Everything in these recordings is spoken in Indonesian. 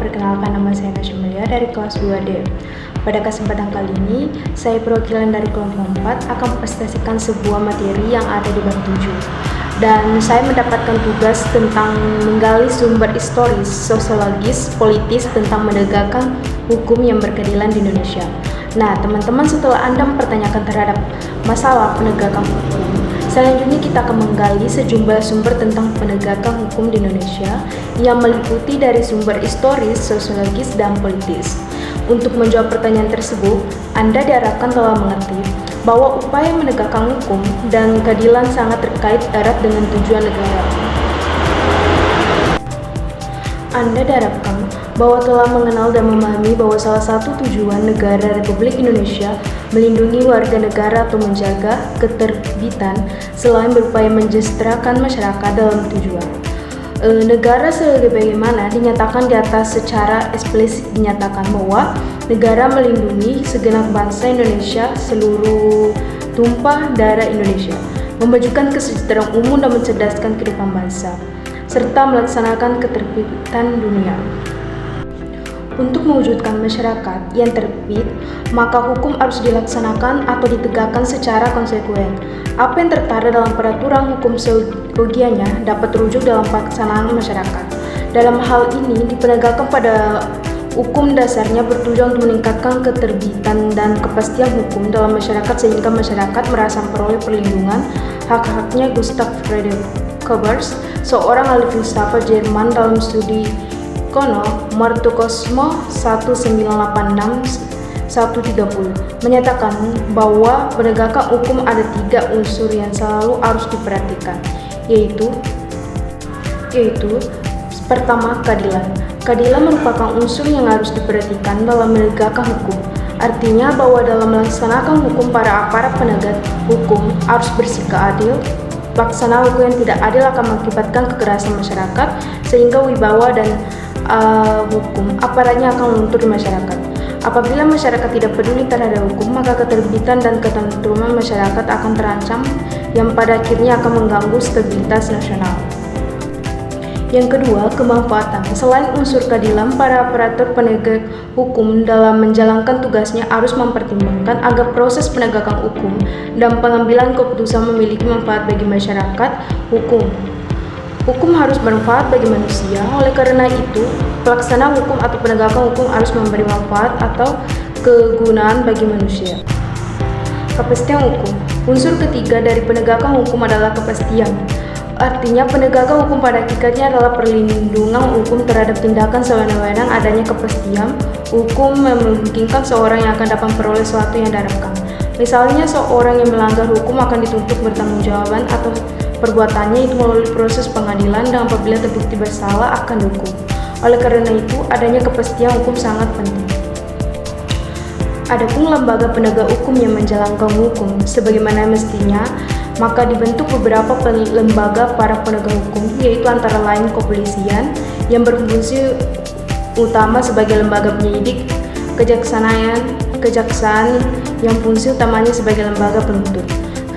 perkenalkan nama saya Nasya Mulia dari kelas 2D. Pada kesempatan kali ini, saya perwakilan dari kelompok 4 akan mempresentasikan sebuah materi yang ada di bab 7. Dan saya mendapatkan tugas tentang menggali sumber historis, sosiologis, politis tentang menegakkan hukum yang berkeadilan di Indonesia. Nah, teman-teman, setelah Anda mempertanyakan terhadap masalah penegakan hukum, selanjutnya kita akan menggali sejumlah sumber tentang penegakan hukum di Indonesia yang meliputi dari sumber historis, sosiologis, dan politis. Untuk menjawab pertanyaan tersebut, Anda diharapkan telah mengerti bahwa upaya menegakkan hukum dan keadilan sangat terkait erat dengan tujuan negara. Anda diharapkan bahwa telah mengenal dan memahami bahwa salah satu tujuan negara Republik Indonesia melindungi warga negara atau menjaga ketertiban selain berupaya mensejahterakan masyarakat dalam tujuan. Negara sebagaimana dinyatakan di atas secara eksplisit dinyatakan bahwa negara melindungi segenap bangsa Indonesia, seluruh tumpah darah Indonesia, memajukan kesejahteraan umum dan mencerdaskan kehidupan bangsa, serta melaksanakan ketertiban dunia. Untuk mewujudkan masyarakat yang tertib, maka hukum harus dilaksanakan atau ditegakkan secara konsekuen. Apa yang tertera dalam peraturan hukum seyogianya dapat terujuk dalam pelaksanaan masyarakat. Dalam hal ini, dipenegakkan pada hukum dasarnya bertujuan untuk meningkatkan ketertiban dan kepastian hukum dalam masyarakat sehingga masyarakat merasa memperoleh perlindungan hak-haknya. Gustav Friedrich Kobers, seorang ahli filsafat Jerman, dalam studi Kono Martokosmo 1986-130 menyatakan bahwa penegakan hukum ada 3 unsur yang selalu harus diperhatikan, yaitu pertama, keadilan. Keadilan merupakan unsur yang harus diperhatikan dalam menegakkan hukum. Artinya bahwa dalam melaksanakan hukum, para aparat penegak hukum harus bersikap adil. Pelaksanaan hukum yang tidak adil akan mengakibatkan kekerasan masyarakat sehingga wibawa dan hukum aparatnya akan luntur di masyarakat. Apabila masyarakat tidak peduli terhadap hukum, maka ketertiban dan ketentraman masyarakat akan terancam, yang pada akhirnya akan mengganggu stabilitas nasional. Yang kedua, kemanfaatan. Selain unsur keadilan, para aparatur penegak hukum dalam menjalankan tugasnya harus mempertimbangkan agar proses penegakan hukum dan pengambilan keputusan memiliki manfaat bagi masyarakat. Hukum harus bermanfaat bagi manusia. Oleh karena itu, pelaksanaan hukum atau penegakan hukum harus memberi manfaat atau kegunaan bagi manusia. Kepastian hukum. Unsur ketiga dari penegakan hukum adalah kepastian. Artinya, penegakan hukum pada hakikatnya adalah perlindungan hukum terhadap tindakan sewenang-wenang. Adanya kepastian hukum memungkinkan seorang yang akan dapat memperoleh sesuatu yang diharapkan. Misalnya, seorang yang melanggar hukum akan dituntut bertanggungjawaban atau perbuatannya itu melalui proses pengadilan, dan apabila terbukti bersalah akan dihukum. Oleh karena itu, adanya kepastian hukum sangat penting. Adapun lembaga penegak hukum yang menjalankan hukum sebagaimana mestinya, maka dibentuk beberapa lembaga para penegak hukum, yaitu antara lain kepolisian yang berfungsi utama sebagai lembaga penyidik, kejaksaan yang fungsi utamanya sebagai lembaga penuntut,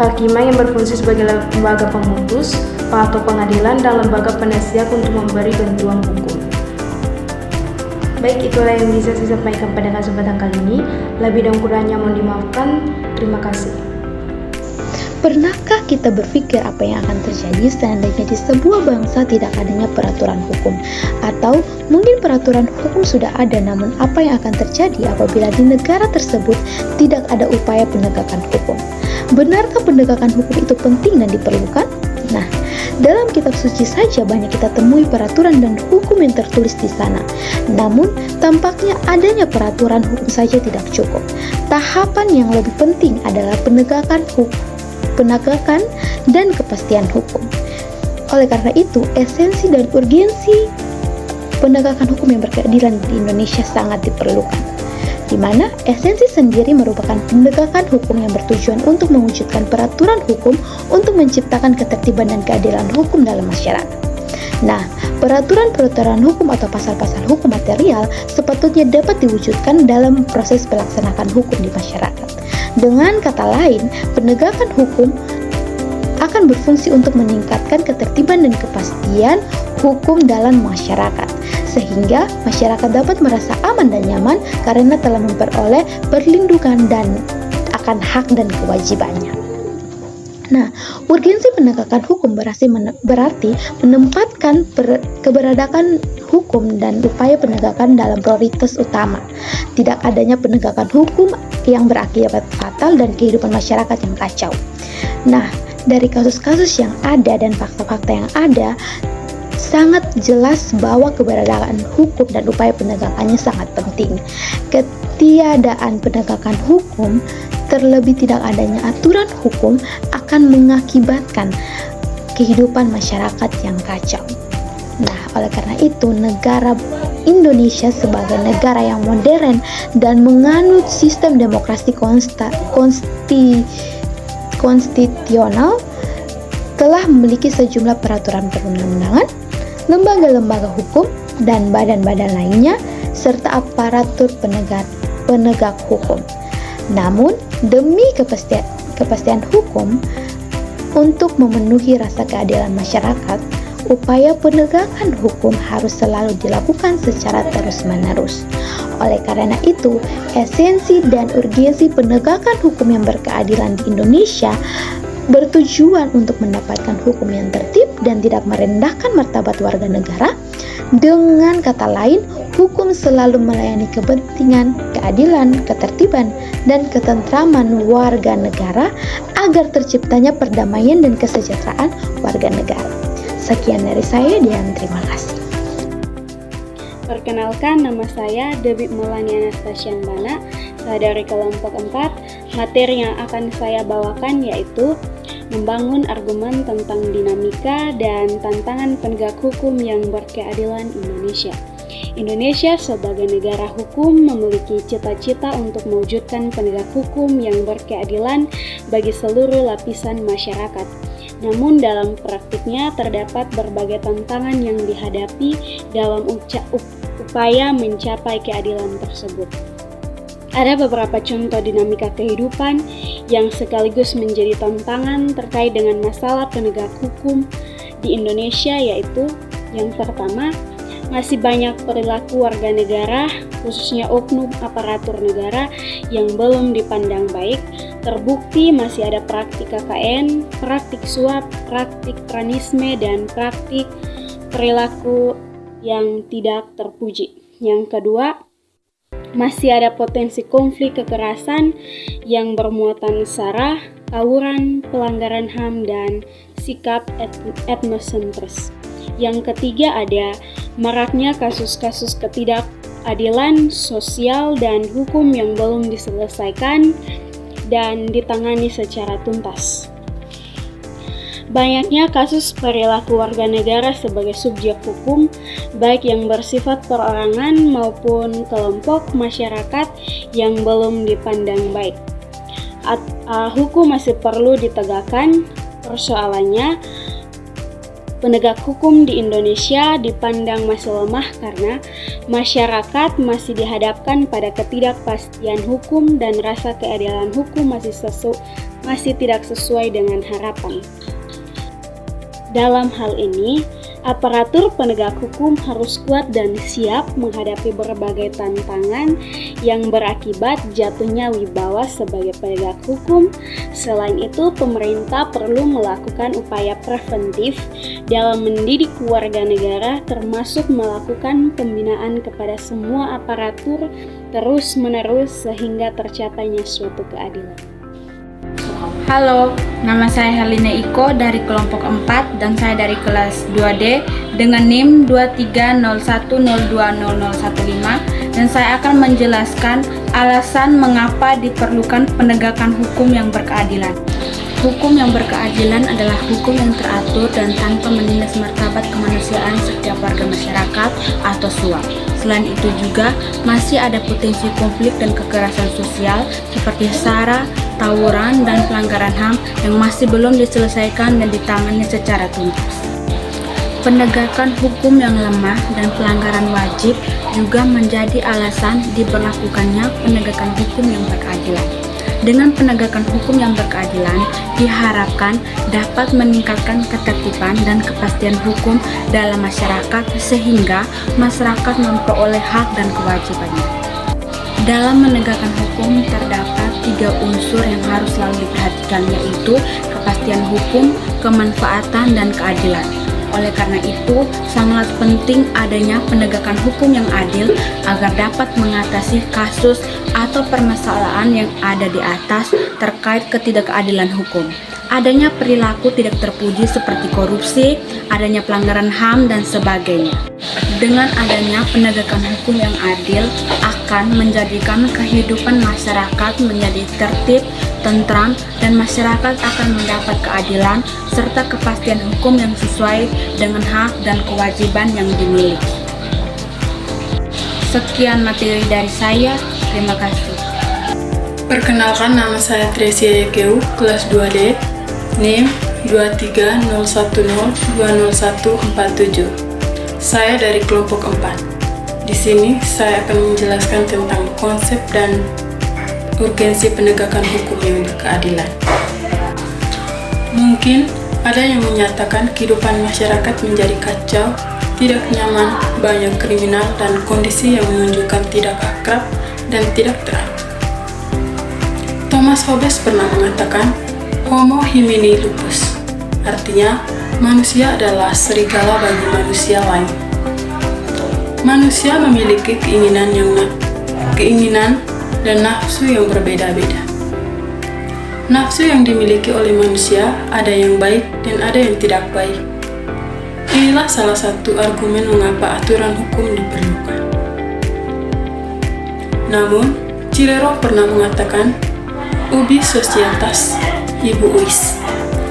hakiman yang berfungsi sebagai lembaga pemutus atau pengadilan, dan lembaga penasihat untuk memberi bantuan hukum. Baik, itulah yang bisa saya sampaikan pada kesempatan kali ini. Lebih dan kurangnya mohon dimaafkan. Terima kasih. Pernahkah kita berpikir apa yang akan terjadi seandainya di sebuah bangsa tidak adanya peraturan hukum? Atau mungkin peraturan hukum sudah ada, namun apa yang akan terjadi apabila di negara tersebut tidak ada upaya penegakan hukum? Benarkah penegakan hukum itu penting dan diperlukan? Nah, dalam kitab suci saja banyak kita temui peraturan dan hukum yang tertulis di sana. Namun, tampaknya adanya peraturan hukum saja tidak cukup. Tahapan yang lebih penting adalah penegakan dan kepastian hukum. Oleh karena itu, esensi dan urgensi penegakan hukum yang berkeadilan di Indonesia sangat diperlukan, di mana esensi sendiri merupakan penegakan hukum yang bertujuan untuk mewujudkan peraturan hukum untuk menciptakan ketertiban dan keadilan hukum dalam masyarakat. Nah, peraturan-peraturan hukum atau pasal-pasal hukum material sepatutnya dapat diwujudkan dalam proses pelaksanaan hukum di masyarakat. Dengan kata lain, penegakan hukum akan berfungsi untuk meningkatkan ketertiban dan kepastian hukum dalam masyarakat, sehingga masyarakat dapat merasa aman dan nyaman karena telah memperoleh perlindungan dan akan hak dan kewajibannya. Nah, urgensi penegakan hukum berarti menempatkan keberadaan hukum dan upaya penegakan dalam prioritas utama. Tidak adanya penegakan hukum yang berakibat fatal dan kehidupan masyarakat yang kacau. Nah, dari kasus-kasus yang ada dan fakta-fakta yang ada, sangat jelas bahwa keberadaan hukum dan upaya penegakannya sangat penting. Ketiadaan penegakan hukum, terlebih tidak adanya aturan hukum, akan mengakibatkan kehidupan masyarakat yang kacau. Nah, oleh karena itu, negara Indonesia sebagai negara yang modern dan menganut sistem demokrasi konstitusional telah memiliki sejumlah peraturan perundang-undangan, lembaga-lembaga hukum, dan badan-badan lainnya, serta aparatur penegak hukum. Namun, demi kepastian hukum, untuk memenuhi rasa keadilan masyarakat, upaya penegakan hukum harus selalu dilakukan secara terus-menerus. Oleh karena itu, esensi dan urgensi penegakan hukum yang berkeadilan di Indonesia bertujuan untuk mendapatkan hukum yang tertib dan tidak merendahkan martabat warga negara. Dengan kata lain, hukum selalu melayani kepentingan, keadilan, ketertiban, dan ketentraman warga negara agar terciptanya perdamaian dan kesejahteraan warga negara. Sekian dari saya, dan terima kasih. Perkenalkan, nama saya Debbie Melani Anastasianbana. Saya dari kelompok 4. Materi yang akan saya bawakan yaitu membangun argumen tentang dinamika dan tantangan penegak hukum yang berkeadilan Indonesia. Indonesia sebagai negara hukum memiliki cita-cita untuk mewujudkan penegak hukum yang berkeadilan bagi seluruh lapisan masyarakat. Namun dalam praktiknya terdapat berbagai tantangan yang dihadapi dalam upaya mencapai keadilan tersebut. Ada beberapa contoh dinamika kehidupan yang sekaligus menjadi tantangan terkait dengan masalah penegak hukum di Indonesia, yaitu yang pertama, masih banyak perilaku warga negara, khususnya oknum aparatur negara yang belum dipandang baik. Terbukti masih ada praktik KKN, praktik suap, praktik pranisme, dan praktik perilaku yang tidak terpuji. Yang kedua, masih ada potensi konflik kekerasan yang bermuatan sara, tawuran, pelanggaran HAM, dan sikap etnosentris. Yang ketiga, ada maraknya kasus-kasus ketidakadilan sosial dan hukum yang belum diselesaikan dan ditangani secara tuntas. Banyaknya kasus perilaku warga negara sebagai subjek hukum, baik yang bersifat perorangan maupun kelompok masyarakat yang belum dipandang baik. Hukum masih perlu ditegakkan. Persoalannya, penegak hukum di Indonesia dipandang masih lemah karena masyarakat masih dihadapkan pada ketidakpastian hukum dan rasa keadilan hukum masih tidak sesuai dengan harapan. Dalam hal ini, aparatur penegak hukum harus kuat dan siap menghadapi berbagai tantangan yang berakibat jatuhnya wibawa sebagai penegak hukum. Selain itu, pemerintah perlu melakukan upaya preventif dalam mendidik warga negara, termasuk melakukan pembinaan kepada semua aparatur terus-menerus sehingga tercapainya suatu keadilan. Halo, nama saya Helena Iko dari kelompok 4 dan saya dari kelas 2D dengan NIM 2301020015 dan saya akan menjelaskan alasan mengapa diperlukan penegakan hukum yang berkeadilan. Hukum yang berkeadilan adalah hukum yang teratur dan tanpa menindas martabat kemanusiaan setiap warga masyarakat atau suap. Selain itu juga masih ada potensi konflik dan kekerasan sosial seperti sara, tawuran, dan pelanggaran HAM yang masih belum diselesaikan dan ditangani secara tuntas. Penegakan hukum yang lemah dan pelanggaran wajib juga menjadi alasan diberlakukannya penegakan hukum yang berkeadilan. Dengan penegakan hukum yang berkeadilan, diharapkan dapat meningkatkan ketertiban dan kepastian hukum dalam masyarakat sehingga masyarakat memperoleh hak dan kewajibannya. Dalam menegakkan hukum terdapat 3 unsur yang harus selalu diperhatikan, yaitu kepastian hukum, kemanfaatan, dan keadilan. Oleh karena itu, sangat penting adanya penegakan hukum yang adil agar dapat mengatasi kasus atau permasalahan yang ada di atas terkait ketidakadilan hukum. Adanya perilaku tidak terpuji seperti korupsi, adanya pelanggaran HAM, dan sebagainya. Dengan adanya penegakan hukum yang adil akan menjadikan kehidupan masyarakat menjadi tertib, tentram, dan masyarakat akan mendapat keadilan serta kepastian hukum yang sesuai dengan hak dan kewajiban yang dimiliki. Sekian materi dari saya, terima kasih. Perkenalkan, nama saya Tresia Yekeu, kelas 2D, NIM 23010200147. Saya dari kelompok 4. Di sini saya akan menjelaskan tentang konsep dan urgensi penegakan hukum yang berkeadilan. Mungkin ada yang menyatakan kehidupan masyarakat menjadi kacau, tidak nyaman, banyak kriminal, dan kondisi yang menunjukkan tidak akrab dan tidak terang. Thomas Hobbes pernah mengatakan, Homo homini lupus, artinya manusia adalah serigala bagi manusia lain. Manusia memiliki keinginan dan nafsu yang berbeda-beda. Nafsu yang dimiliki oleh manusia ada yang baik dan ada yang tidak baik. Inilah salah satu argumen mengapa aturan hukum diperlukan. Namun, Cicero pernah mengatakan, ubi societas, ibu uis,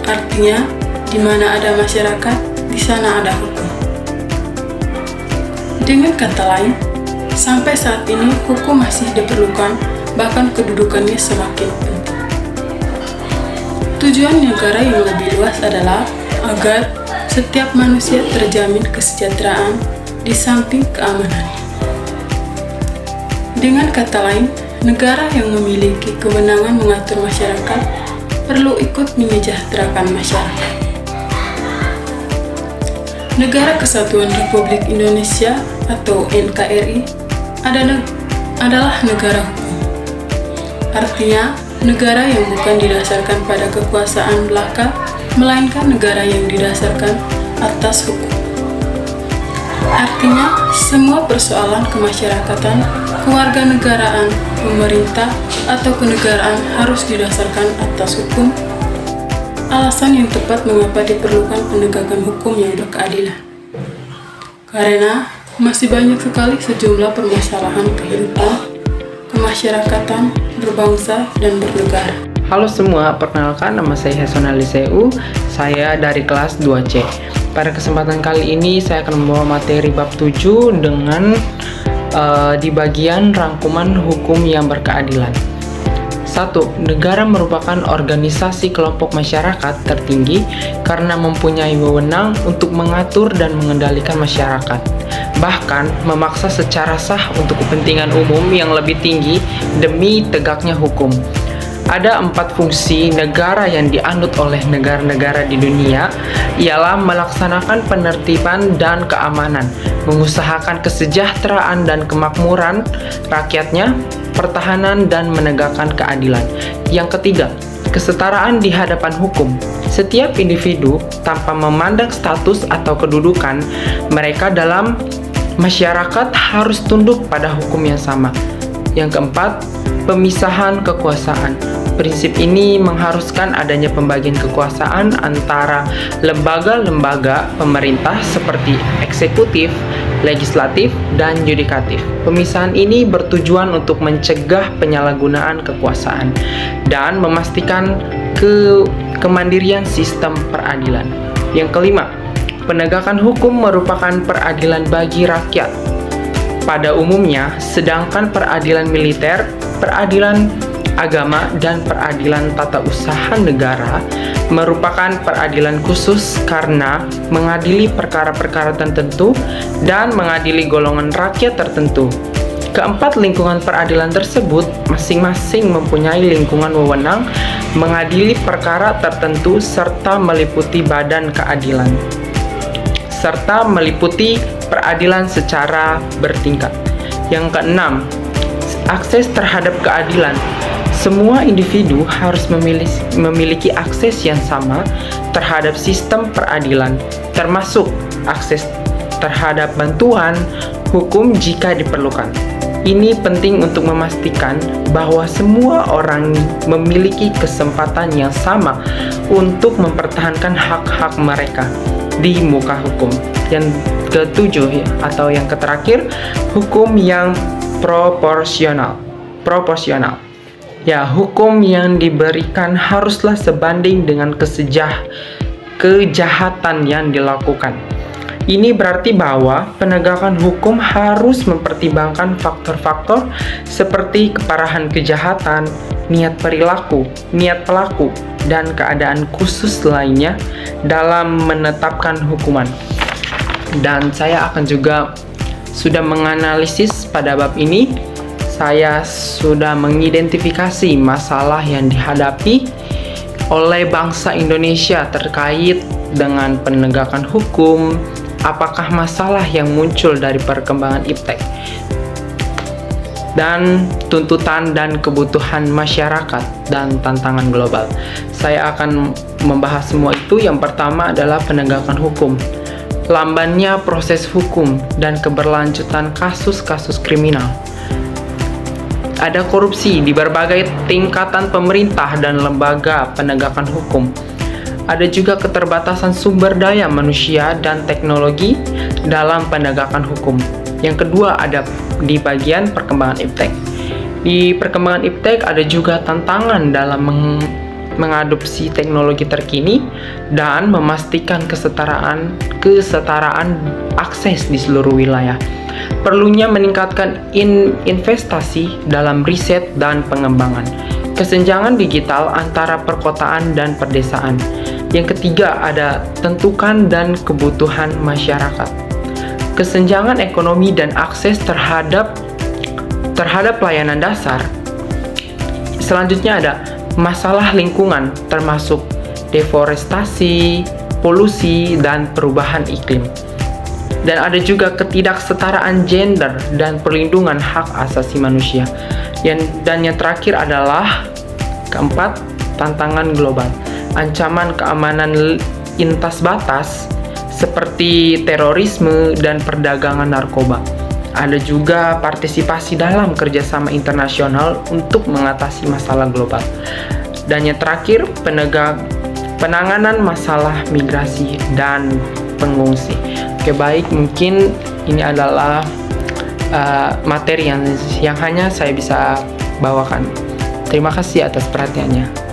artinya di mana ada masyarakat, di sana ada hukum. Dengan kata lain, sampai saat ini hukum masih diperlukan, bahkan kedudukannya semakin penting. Tujuan negara yang lebih luas adalah agar setiap manusia terjamin kesejahteraan di samping keamanan. Dengan kata lain, negara yang memiliki kewenangan mengatur masyarakat perlu ikut menyejahterakan masyarakat. Negara Kesatuan Republik Indonesia atau NKRI adalah negara hukum. Artinya, negara yang bukan didasarkan pada kekuasaan belaka, melainkan negara yang didasarkan atas hukum. Artinya, semua persoalan kemasyarakatan, kewarganegaraan, pemerintah, atau kenegaraan harus didasarkan atas hukum. Alasan yang tepat mengapa diperlukan penegakan hukum yang berkeadilan. Karena masih banyak sekali sejumlah permasalahan kehidupan, kemasyarakatan, berbangsa, dan bernegara. Halo semua, perkenalkan nama saya Hasona Liseu, saya dari kelas 2C. Pada kesempatan kali ini saya akan membawa materi bab 7 dengan di bagian rangkuman hukum yang berkeadilan. 1. Negara merupakan organisasi kelompok masyarakat tertinggi karena mempunyai wewenang untuk mengatur dan mengendalikan masyarakat, bahkan memaksa secara sah untuk kepentingan umum yang lebih tinggi demi tegaknya hukum. Ada 4 fungsi negara yang dianut oleh negara-negara di dunia, ialah melaksanakan penertiban dan keamanan, mengusahakan kesejahteraan dan kemakmuran rakyatnya, pertahanan dan menegakkan keadilan. Yang ketiga, kesetaraan di hadapan hukum. Setiap individu tanpa memandang status atau kedudukan mereka dalam masyarakat harus tunduk pada hukum yang sama. Yang keempat, pemisahan kekuasaan. Prinsip ini mengharuskan adanya pembagian kekuasaan antara lembaga-lembaga pemerintah seperti eksekutif, legislatif, dan yudikatif. Pemisahan ini bertujuan untuk mencegah penyalahgunaan kekuasaan dan memastikan kemandirian sistem peradilan. Yang kelima, penegakan hukum merupakan peradilan bagi rakyat pada umumnya, sedangkan peradilan militer, peradilan agama, dan peradilan tata usaha negara merupakan peradilan khusus karena mengadili perkara-perkara tertentu dan mengadili golongan rakyat tertentu. Keempat lingkungan peradilan tersebut masing-masing mempunyai lingkungan wewenang mengadili perkara tertentu serta meliputi badan keadilan, serta meliputi peradilan secara bertingkat. Yang keenam, akses terhadap keadilan. Semua individu harus memiliki akses yang sama terhadap sistem peradilan, termasuk akses terhadap bantuan hukum jika diperlukan. Ini penting untuk memastikan bahwa semua orang memiliki kesempatan yang sama untuk mempertahankan hak-hak mereka di muka hukum. Yang ketujuh atau yang terakhir, hukum yang proporsional. Ya, hukum yang diberikan haruslah sebanding dengan kejahatan yang dilakukan. Ini berarti bahwa penegakan hukum harus mempertimbangkan faktor-faktor seperti keparahan kejahatan, niat pelaku, dan keadaan khusus lainnya dalam menetapkan hukuman. Dan saya akan juga sudah menganalisis pada bab ini. Saya sudah mengidentifikasi masalah yang dihadapi oleh bangsa Indonesia terkait dengan penegakan hukum. Apakah masalah yang muncul dari perkembangan iptek dan tuntutan dan kebutuhan masyarakat dan tantangan global. Saya akan membahas semua itu. Yang pertama adalah penegakan hukum, lambannya proses hukum dan keberlanjutan kasus-kasus kriminal. Ada korupsi di berbagai tingkatan pemerintah dan lembaga penegakan hukum. Ada juga keterbatasan sumber daya manusia dan teknologi dalam penegakan hukum. Yang kedua ada di bagian perkembangan iptek. Di perkembangan iptek ada juga tantangan dalam mengadopsi teknologi terkini dan memastikan kesetaraan akses di seluruh wilayah. Perlunya meningkatkan investasi dalam riset dan pengembangan. Kesenjangan digital antara perkotaan dan perdesaan. Yang ketiga ada tentukan dan kebutuhan masyarakat. Kesenjangan ekonomi dan akses terhadap layanan dasar. Selanjutnya ada masalah lingkungan termasuk deforestasi, polusi, dan perubahan iklim. Dan ada juga ketidaksetaraan gender dan perlindungan hak asasi manusia. Dan yang terakhir adalah keempat, tantangan global. Ancaman keamanan lintas batas seperti terorisme dan perdagangan narkoba. Ada juga partisipasi dalam kerjasama internasional untuk mengatasi masalah global. Dan yang terakhir, penanganan masalah migrasi dan pengungsi. Oke, baik, mungkin ini adalah materi yang hanya saya bisa bawakan. Terima kasih atas perhatiannya.